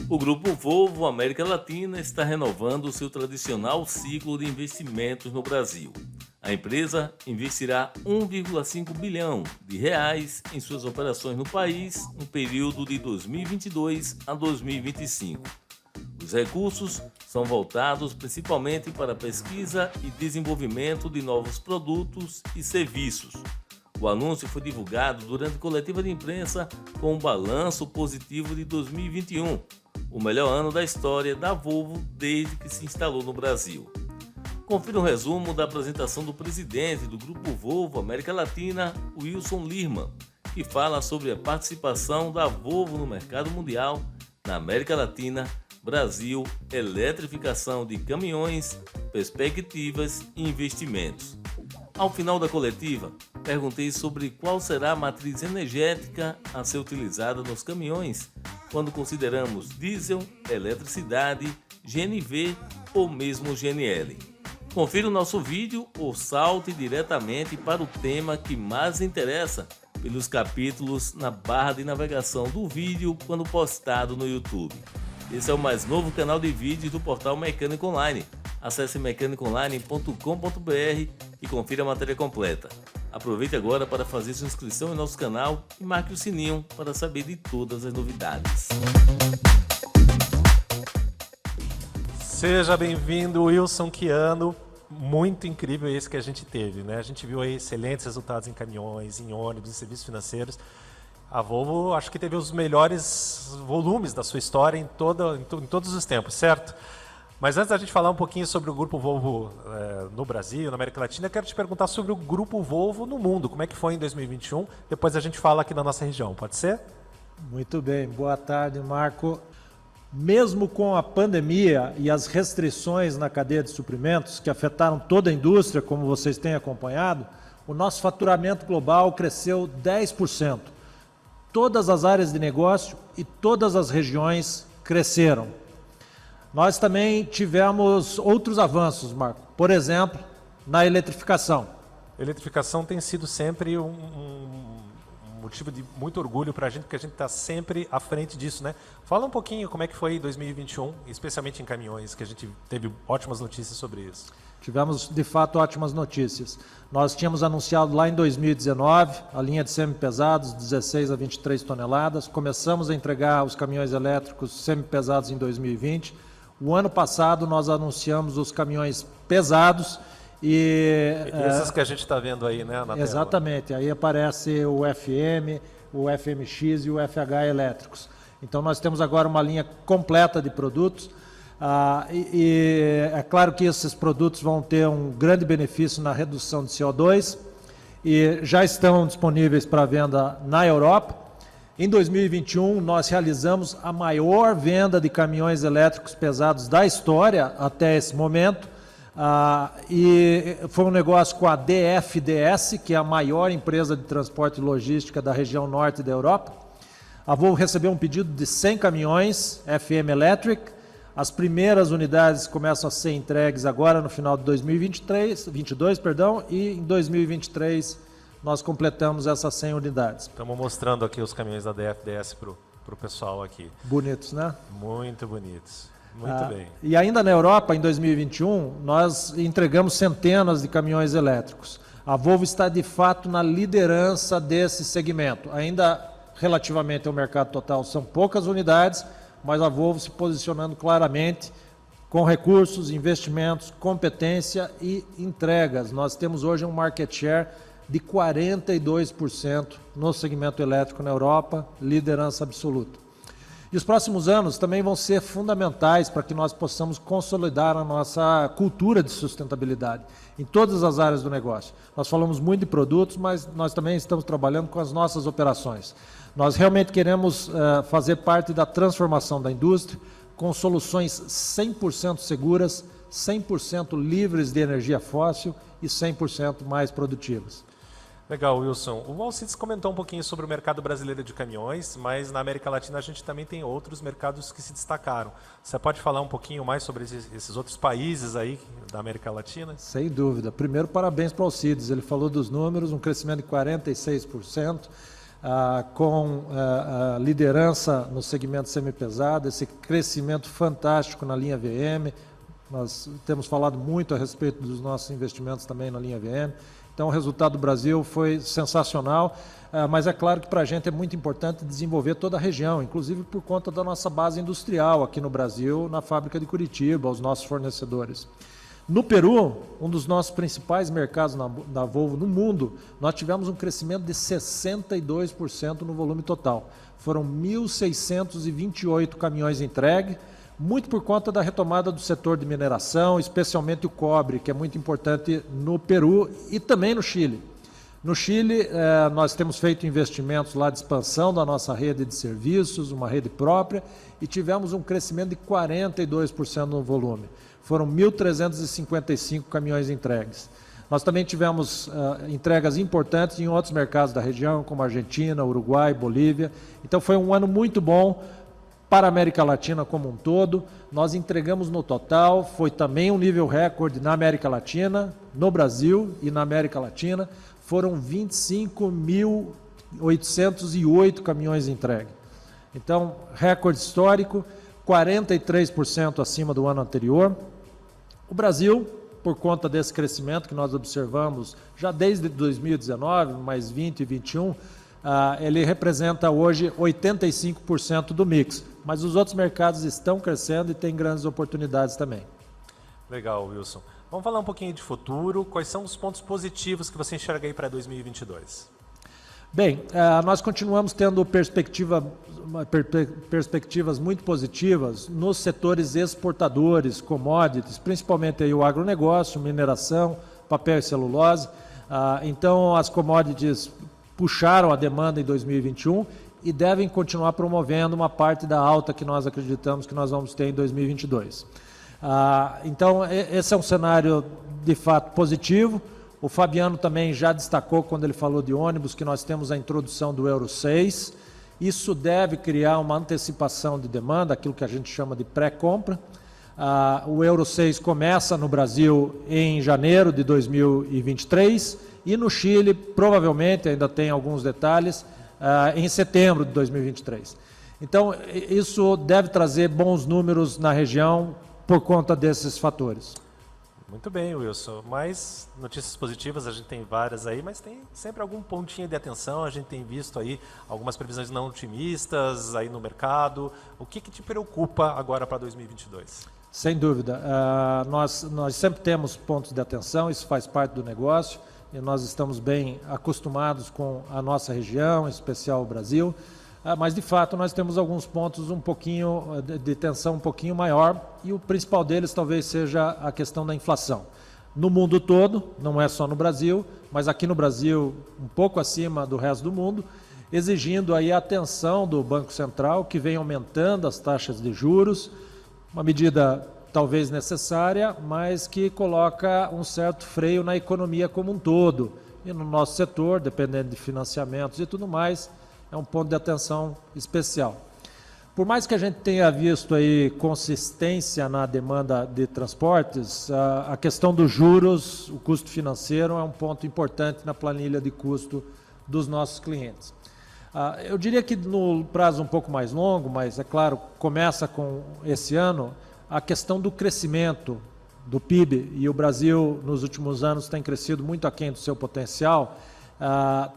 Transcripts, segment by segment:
O Grupo Volvo América Latina está renovando seu tradicional ciclo de investimentos no Brasil. A empresa investirá 1,5 bilhão de reais em suas operações no país no período de 2022 a 2025. Os recursos são voltados principalmente para a pesquisa e desenvolvimento de novos produtos e serviços. O anúncio foi divulgado durante a coletiva de imprensa com um balanço positivo de 2021, o melhor ano da história da Volvo desde que se instalou no Brasil. Confira um resumo da apresentação do presidente do Grupo Volvo América Latina, Wilson Lirmann, que fala sobre a participação da Volvo no mercado mundial, na América Latina, Brasil, eletrificação de caminhões, perspectivas e investimentos. Ao final da coletiva, perguntei sobre qual será a matriz energética a ser utilizada nos caminhões quando consideramos diesel, eletricidade, GNV ou mesmo GNL. Confira o nosso vídeo ou salte diretamente para o tema que mais interessa pelos capítulos na barra de navegação do vídeo quando postado no YouTube. Esse é o mais novo canal de vídeos do portal Mecânico Online. Acesse mecanicoonline.com.br e confira a matéria completa. Aproveite agora para fazer sua inscrição em nosso canal e marque o sininho para saber de todas as novidades. Seja bem-vindo, Wilson Quiano. Muito incrível esse que a gente teve, né? A gente viu aí excelentes resultados em caminhões, em ônibus, em serviços financeiros. A Volvo acho que teve os melhores volumes da sua história em todos os tempos, certo? Mas antes da gente falar um pouquinho sobre o Grupo Volvo no Brasil, na América Latina, eu quero te perguntar sobre o Grupo Volvo no mundo. Como é que foi em 2021? Depois a gente fala aqui na nossa região, pode ser? Muito bem, boa tarde, Marco. Mesmo com a pandemia e as restrições na cadeia de suprimentos que afetaram toda a indústria, como vocês têm acompanhado, o nosso faturamento global cresceu 10%. Todas as áreas de negócio e todas as regiões cresceram. Nós também tivemos outros avanços, Marco. Por exemplo, na eletrificação. A eletrificação tem sido sempre um motivo de muito orgulho para a gente, porque a gente está sempre à frente disso, né? Fala um pouquinho como é que foi 2021, especialmente em caminhões, que a gente teve ótimas notícias sobre isso. Tivemos, de fato, ótimas notícias. Nós tínhamos anunciado lá em 2019 a linha de semipesados, 16 a 23 toneladas. Começamos a entregar os caminhões elétricos semipesados em 2020. O ano passado nós anunciamos os caminhões pesados e esses que a gente está vendo aí, né, na exatamente, tela. aí aparece o FM, o FMX e o FH elétricos. Então nós temos agora uma linha completa de produtos e é claro que esses produtos vão ter um grande benefício na redução de CO2 e já estão disponíveis para venda na Europa. Em 2021, nós realizamos a maior venda de caminhões elétricos pesados da história até esse momento. E foi um negócio com a DFDS, que é a maior empresa de transporte e logística da região norte da Europa. A Volvo recebeu um pedido de 100 caminhões FM Electric. As primeiras unidades começam a ser entregues agora no final de 2022, e em 2023 nós completamos essas 100 unidades. Estamos mostrando aqui os caminhões da DFDS para o pessoal aqui. Bonitos, né? Muito bonitos. Muito bem. E ainda na Europa, em 2021, nós entregamos centenas de caminhões elétricos. A Volvo está, de fato, na liderança desse segmento. Ainda relativamente ao mercado total, são poucas unidades, mas a Volvo se posicionando claramente com recursos, investimentos, competência e entregas. Nós temos hoje um market share de 42% no segmento elétrico na Europa, liderança absoluta. E os próximos anos também vão ser fundamentais para que nós possamos consolidar a nossa cultura de sustentabilidade em todas as áreas do negócio. Nós falamos muito de produtos, mas nós também estamos trabalhando com as nossas operações. Nós realmente queremos fazer parte da transformação da indústria com soluções 100% seguras, 100% livres de energia fóssil e 100% mais produtivas. Legal, Wilson. O Alcides comentou um pouquinho sobre o mercado brasileiro de caminhões, mas na América Latina a gente também tem outros mercados que se destacaram. Você pode falar um pouquinho mais sobre esses outros países aí da América Latina? Sem dúvida. Primeiro, parabéns para o Alcides. Ele falou dos números, um crescimento de 46%. com a liderança no segmento semipesado, esse crescimento fantástico na linha VM. Nós temos falado muito a respeito dos nossos investimentos também na linha VM. Então, o resultado do Brasil foi sensacional, mas é claro que para a gente é muito importante desenvolver toda a região, inclusive por conta da nossa base industrial aqui no Brasil, na fábrica de Curitiba, os nossos fornecedores. No Peru, um dos nossos principais mercados da Volvo no mundo, nós tivemos um crescimento de 62% no volume total. Foram 1.628 caminhões entregues, muito por conta da retomada do setor de mineração, especialmente o cobre, que é muito importante no Peru e também no Chile. No Chile, nós temos feito investimentos lá de expansão da nossa rede de serviços, uma rede própria, e tivemos um crescimento de 42% no volume. Foram 1.355 caminhões entregues. Nós também tivemos entregas importantes em outros mercados da região, como Argentina, Uruguai, Bolívia. Então foi um ano muito bom para a América Latina como um todo. Nós entregamos no total, foi também um nível recorde na América Latina, no Brasil e na América Latina. Foram 25.808 caminhões entregues. Então, recorde histórico, 43% acima do ano anterior. O Brasil, por conta desse crescimento que nós observamos já desde 2019, mais 20 e 21, ele representa hoje 85% do mix. Mas os outros mercados estão crescendo e têm grandes oportunidades também. Legal, Wilson. Vamos falar um pouquinho de futuro. Quais são os pontos positivos que você enxerga aí para 2022? Bem, nós continuamos tendo perspectivas muito positivas nos setores exportadores, commodities, principalmente aí o agronegócio, mineração, papel e celulose. Então, as commodities puxaram a demanda em 2021 e devem continuar promovendo uma parte da alta que nós acreditamos que nós vamos ter em 2022. Então, esse é um cenário de fato positivo. O Fabiano também já destacou, quando ele falou de ônibus, que nós temos a introdução do Euro 6. Isso deve criar uma antecipação de demanda, aquilo que a gente chama de pré-compra. O Euro 6 começa no Brasil em janeiro de 2023 e no Chile, provavelmente, ainda tem alguns detalhes, em setembro de 2023. Então, isso deve trazer bons números na região por conta desses fatores. Muito bem, Wilson. Mas notícias positivas a gente tem várias aí, mas tem sempre algum pontinho de atenção. A gente tem visto aí algumas previsões não otimistas aí no mercado. O que te preocupa agora para 2022? Sem dúvida. Nós sempre temos pontos de atenção, isso faz parte do negócio. E nós estamos bem acostumados com a nossa região, em especial o Brasil. Mas, de fato, nós temos alguns pontos um pouquinho de tensão um pouquinho maior e o principal deles talvez seja a questão da inflação. No mundo todo, não é só no Brasil, mas aqui no Brasil um pouco acima do resto do mundo, exigindo aí a atenção do Banco Central, que vem aumentando as taxas de juros, uma medida talvez necessária, mas que coloca um certo freio na economia como um todo. E no nosso setor, dependendo de financiamentos e tudo mais, é um ponto de atenção especial. Por mais que a gente tenha visto aí consistência na demanda de transportes, a questão dos juros, o custo financeiro é um ponto importante na planilha de custo dos nossos clientes. Eu diria que no prazo um pouco mais longo, mas é claro, começa com esse ano, a questão do crescimento do PIB, e o Brasil nos últimos anos tem crescido muito aquém do seu potencial,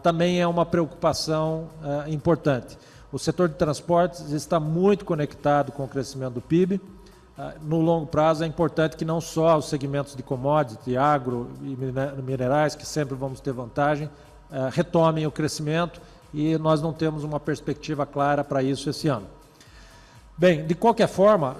também é uma preocupação importante. O setor de transportes está muito conectado com o crescimento do PIB. No longo prazo é importante que não só os segmentos de commodity, agro e minerais, que sempre vamos ter vantagem, retomem o crescimento e nós não temos uma perspectiva clara para isso esse ano. Bem, de qualquer forma,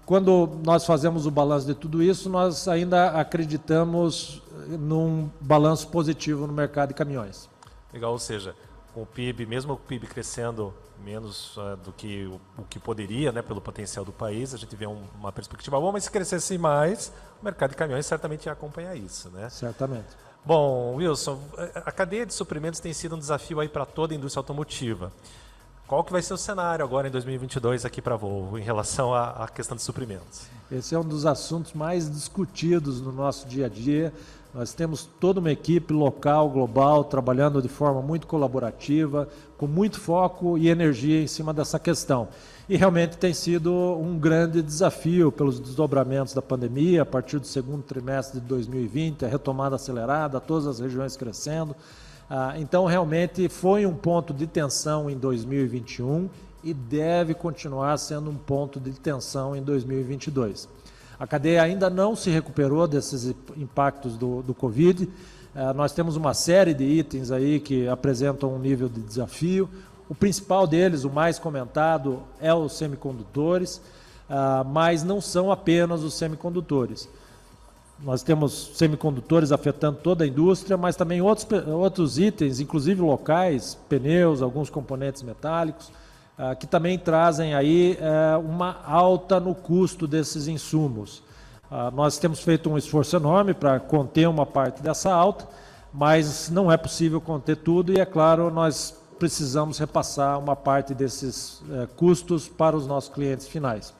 quando nós fazemos o balanço de tudo isso, nós ainda acreditamos num balanço positivo no mercado de caminhões. Legal, ou seja, com o PIB, mesmo o PIB crescendo menos do que o que poderia, né, pelo potencial do país, a gente vê uma perspectiva boa, mas se crescesse mais, o mercado de caminhões certamente ia acompanhar isso, né? Certamente. Bom, Wilson, a cadeia de suprimentos tem sido um desafio aí para toda a indústria automotiva. Qual que vai ser o cenário agora em 2022 aqui para a Volvo em relação à questão de suprimentos? Esse é um dos assuntos mais discutidos no nosso dia a dia. Nós temos toda uma equipe local, global, trabalhando de forma muito colaborativa, com muito foco e energia em cima dessa questão. E realmente tem sido um grande desafio pelos desdobramentos da pandemia, a partir do segundo trimestre de 2020, a retomada acelerada, todas as regiões crescendo. Então, realmente foi um ponto de tensão em 2021 e deve continuar sendo um ponto de tensão em 2022. A cadeia ainda não se recuperou desses impactos do Covid. Nós temos uma série de itens aí que apresentam um nível de desafio. O principal deles, o mais comentado, é os semicondutores, mas não são apenas os semicondutores. Nós temos semicondutores afetando toda a indústria, mas também outros itens, inclusive locais, pneus, alguns componentes metálicos, que também trazem aí uma alta no custo desses insumos. Nós temos feito um esforço enorme para conter uma parte dessa alta, mas não é possível conter tudo e, é claro, nós precisamos repassar uma parte desses custos para os nossos clientes finais.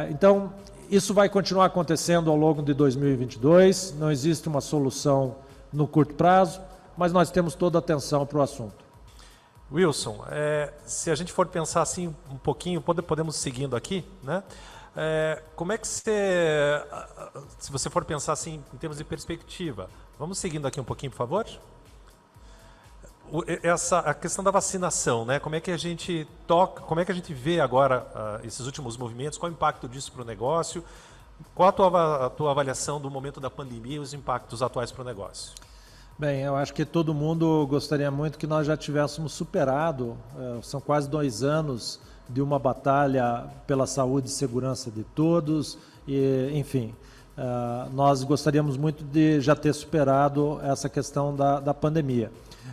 Então, isso vai continuar acontecendo ao longo de 2022, não existe uma solução no curto prazo, mas nós temos toda a atenção para o assunto. Wilson, se a gente for pensar assim um pouquinho, podemos seguindo aqui, né? Como é que você, se você for pensar assim em termos de perspectiva, vamos seguindo aqui um pouquinho, por favor? A questão da vacinação, né? Como é que a gente como é que a gente vê agora esses últimos movimentos, qual é o impacto disso para o negócio? Qual a tua avaliação do momento da pandemia e os impactos atuais para o negócio? Bem, eu acho que todo mundo gostaria muito que nós já tivéssemos superado, são quase 2 anos de uma batalha pela saúde e segurança de todos, e, enfim, nós gostaríamos muito de já ter superado essa questão da pandemia.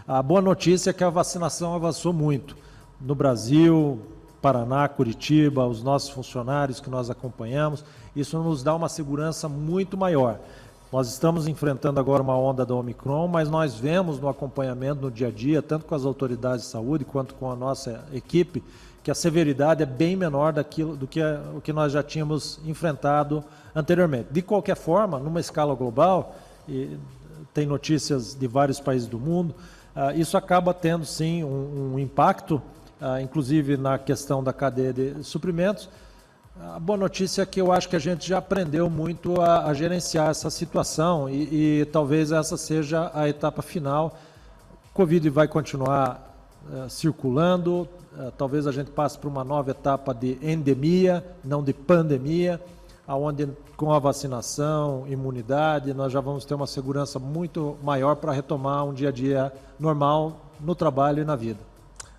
A boa notícia é que a vacinação avançou muito no Brasil, Paraná, Curitiba, os nossos funcionários que nós acompanhamos, isso nos dá uma segurança muito maior. Nós estamos enfrentando agora uma onda da Omicron, mas nós vemos no acompanhamento no dia a dia, tanto com as autoridades de saúde quanto com a nossa equipe, que a severidade é bem menor do que o que nós já tínhamos enfrentado anteriormente. De qualquer forma, numa escala global, e tem notícias de vários países do mundo, isso acaba tendo sim um impacto, inclusive na questão da cadeia de suprimentos. A boa notícia é que eu acho que a gente já aprendeu muito a gerenciar essa situação e talvez essa seja a etapa final. O Covid vai continuar circulando, talvez a gente passe por uma nova etapa de endemia, não de pandemia, onde com a vacinação, imunidade, nós já vamos ter uma segurança muito maior para retomar um dia a dia normal no trabalho e na vida.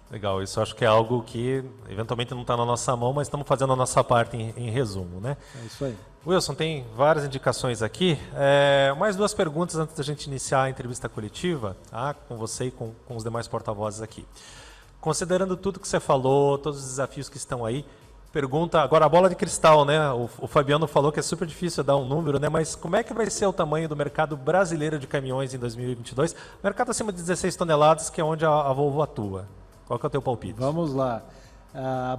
Legal, isso acho que é algo que eventualmente não está na nossa mão, mas estamos fazendo a nossa parte em resumo, né? É isso aí. Wilson, tem várias indicações aqui. Mais 2 perguntas antes da gente iniciar a entrevista coletiva, com você e com os demais porta-vozes aqui. Considerando tudo que você falou, todos os desafios que estão aí, pergunta agora a bola de cristal, né? O Fabiano falou que é super difícil dar um número, né? Mas como é que vai ser o tamanho do mercado brasileiro de caminhões em 2022? Mercado acima de 16 toneladas, que é onde a Volvo atua. Qual que é o teu palpite? Vamos lá.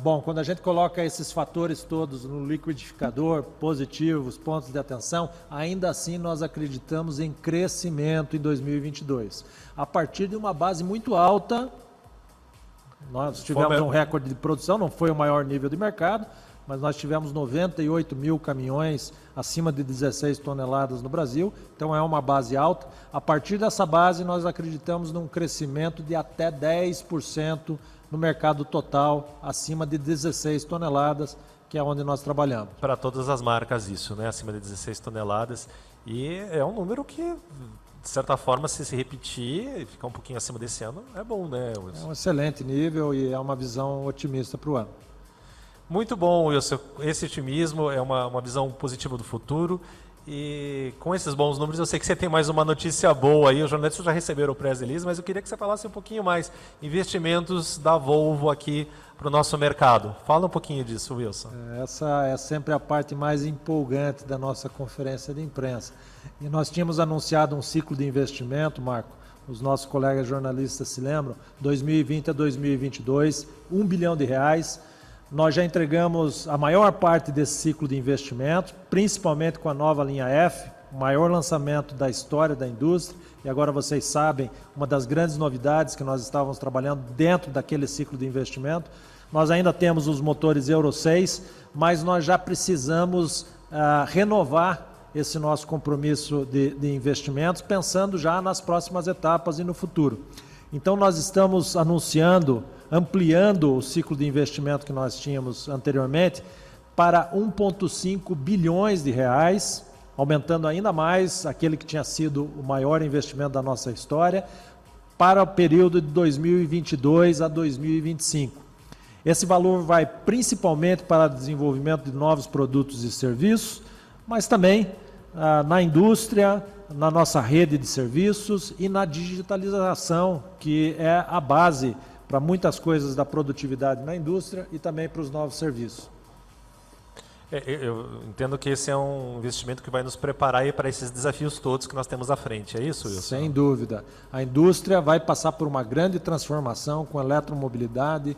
Bom, quando a gente coloca esses fatores todos no liquidificador, positivos, pontos de atenção, ainda assim nós acreditamos em crescimento em 2022. A partir de uma base muito alta, nós tivemos um recorde de produção, não foi o maior nível de mercado, mas nós tivemos 98 mil caminhões acima de 16 toneladas no Brasil, então é uma base alta. A partir dessa base, nós acreditamos num crescimento de até 10% no mercado total, acima de 16 toneladas, que é onde nós trabalhamos. Para todas as marcas isso, né? Acima de 16 toneladas. E é um número que, de certa forma, se repetir e ficar um pouquinho acima desse ano, é bom, né, Wilson? É um excelente nível e é uma visão otimista para o ano. Muito bom, Wilson. Esse otimismo é uma visão positiva do futuro. E com esses bons números, eu sei que você tem mais uma notícia boa aí. Os jornalistas já receberam o press release, mas eu queria que você falasse um pouquinho mais. Investimentos da Volvo aqui para o nosso mercado. Fala um pouquinho disso, Wilson. Essa é sempre a parte mais empolgante da nossa conferência de imprensa. E nós tínhamos anunciado um ciclo de investimento, Marco. Os nossos colegas jornalistas se lembram, 2020 a 2022, R$1 bilhão. Nós já entregamos a maior parte desse ciclo de investimento, principalmente com a nova linha F, o maior lançamento da história da indústria, e agora vocês sabem, uma das grandes novidades que nós estávamos trabalhando dentro daquele ciclo de investimento. Nós ainda temos os motores Euro 6, mas nós já precisamos renovar esse nosso compromisso de investimentos, pensando já nas próximas etapas e no futuro. Então nós estamos anunciando, ampliando o ciclo de investimento que nós tínhamos anteriormente para 1,5 bilhões de reais, aumentando ainda mais aquele que tinha sido o maior investimento da nossa história, para o período de 2022 a 2025. Esse valor vai principalmente para o desenvolvimento de novos produtos e serviços, mas também na indústria, na nossa rede de serviços e na digitalização, que é a base para muitas coisas da produtividade na indústria e também para os novos serviços. Eu entendo que esse é um investimento que vai nos preparar para esses desafios todos que nós temos à frente, é isso, Wilson? Sem dúvida. A indústria vai passar por uma grande transformação com eletromobilidade,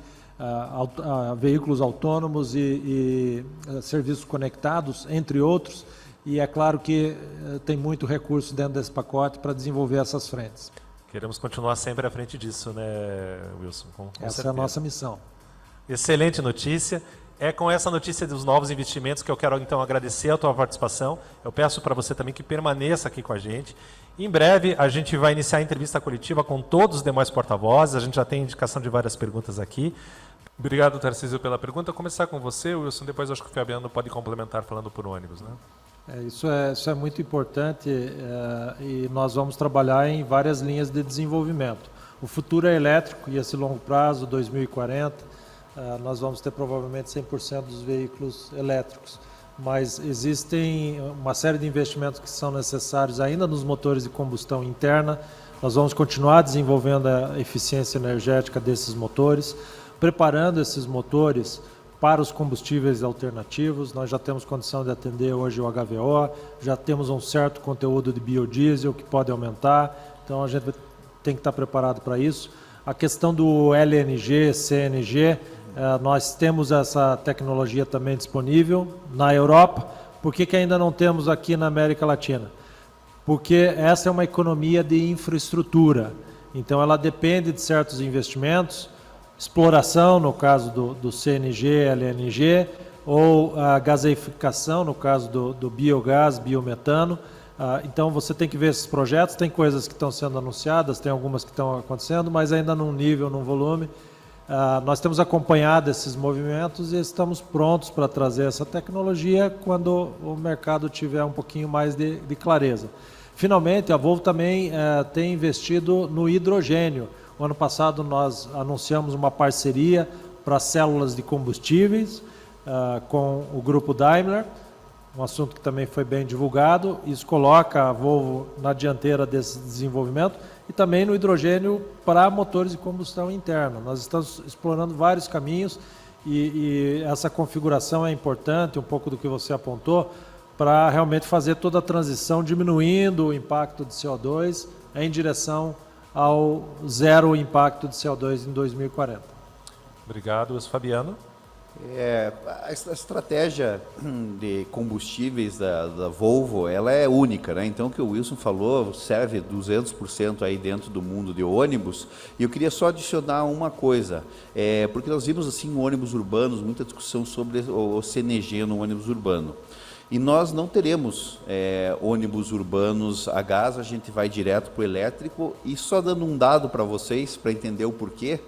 veículos autônomos e serviços conectados, entre outros, e é claro que tem muito recurso dentro desse pacote para desenvolver essas frentes. Queremos continuar sempre à frente disso, né, Wilson? Com Essa certeza. é a nossa missão. Excelente notícia. É com essa notícia dos novos investimentos que eu quero, então, agradecer a tua participação. Eu peço para você também que permaneça aqui com a gente. Em breve, a gente vai iniciar a entrevista coletiva com todos os demais porta-vozes. A gente já tem indicação de várias perguntas aqui. Obrigado, Tarcísio, pela pergunta. Vou começar com você, Wilson. Depois, acho que o Fabiano pode complementar falando por ônibus, né? Isso é muito importante e nós vamos trabalhar em várias linhas de desenvolvimento. O futuro é elétrico e esse longo prazo, 2040, nós vamos ter provavelmente 100% dos veículos elétricos. Mas existem uma série de investimentos que são necessários ainda nos motores de combustão interna. Nós vamos continuar desenvolvendo a eficiência energética desses motores, preparando esses motores para os combustíveis alternativos. Nós já temos condição de atender hoje o HVO, já temos um certo conteúdo de biodiesel que pode aumentar, então a gente tem que estar preparado para isso. A questão do LNG, CNG, nós temos essa tecnologia também disponível na Europa. Por que ainda não temos aqui na América Latina? Porque essa é uma economia de infraestrutura, então ela depende de certos investimentos, exploração, no caso do CNG, LNG, ou a gaseificação, no caso do biogás, biometano. Então você tem que ver esses projetos, tem coisas que estão sendo anunciadas, tem algumas que estão acontecendo, mas ainda num nível, num volume. Nós temos acompanhado esses movimentos e estamos prontos para trazer essa tecnologia quando o mercado tiver um pouquinho mais de clareza. Finalmente, a Volvo também tem investido no hidrogênio. O ano passado nós anunciamos uma parceria para células de combustíveis com o grupo Daimler, um assunto que também foi bem divulgado. Isso coloca a Volvo na dianteira desse desenvolvimento e também no hidrogênio para motores de combustão interna. Nós estamos explorando vários caminhos e essa configuração é importante, um pouco do que você apontou, para realmente fazer toda a transição, diminuindo o impacto de CO2 em direção ao zero impacto de CO2 em 2040. Obrigado, Fabiano. A estratégia de combustíveis da Volvo, ela é única, né? Então o que o Wilson falou serve 200% aí dentro do mundo de ônibus. E eu queria só adicionar uma coisa, porque nós vimos assim ônibus urbanos, muita discussão sobre o CNG no ônibus urbano. E nós não teremos ônibus urbanos a gás, a gente vai direto para o elétrico. E só dando um dado para vocês, para entender o porquê,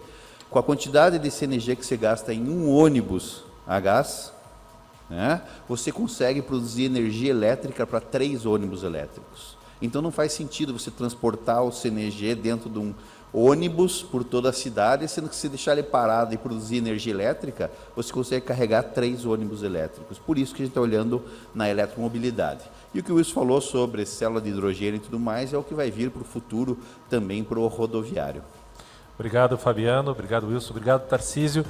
com a quantidade de CNG que você gasta em um ônibus a gás, né, você consegue produzir energia elétrica para 3 ônibus elétricos. Então não faz sentido você transportar o CNG dentro de um ônibus por toda a cidade, sendo que se deixar ele parado e produzir energia elétrica, você consegue carregar 3 ônibus elétricos. Por isso que a gente está olhando na eletromobilidade. E o que o Wilson falou sobre célula de hidrogênio e tudo mais é o que vai vir para o futuro também para o rodoviário. Obrigado, Fabiano. Obrigado, Wilson. Obrigado, Tarcísio.